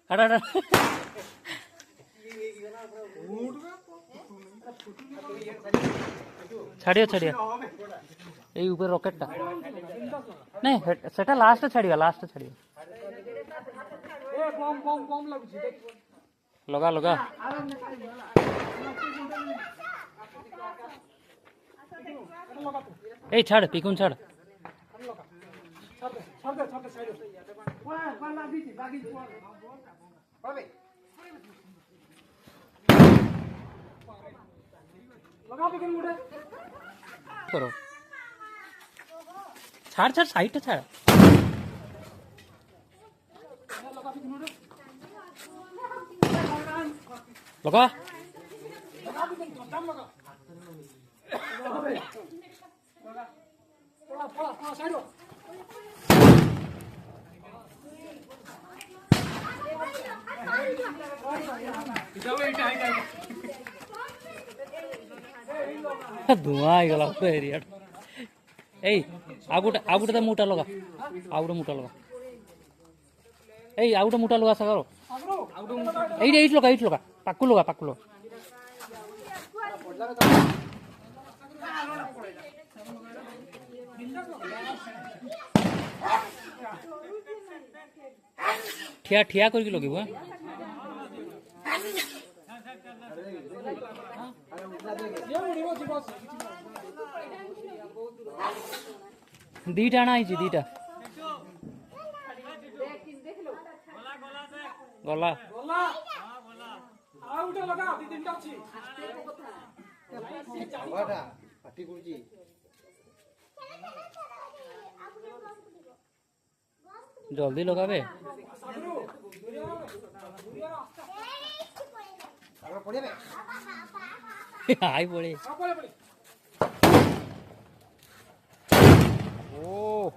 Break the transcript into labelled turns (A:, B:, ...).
A: अड़ा अड़ा छाड़ियो छाड़ियो এই উপরে রকেটটা नहीं সেটা লাস্টে ছাড়িও লাস্টে ছাড়িও লগা লগা এই ছাড় পিকুন ছাড় करो छाड़ छाड़ साइड छाड़ लगा धुआं आईगला एरिया এই আগুটা মোটা লগা আগুটা মোটা লগা এই আগুটা মোটা লগা সাগর এইট লগা পাক্কু লগা ঠিয়া ঠিয়া কৰি লাগিব दीटा आना ही दीटा गला जल्दी लगाबे आई पड़े ओ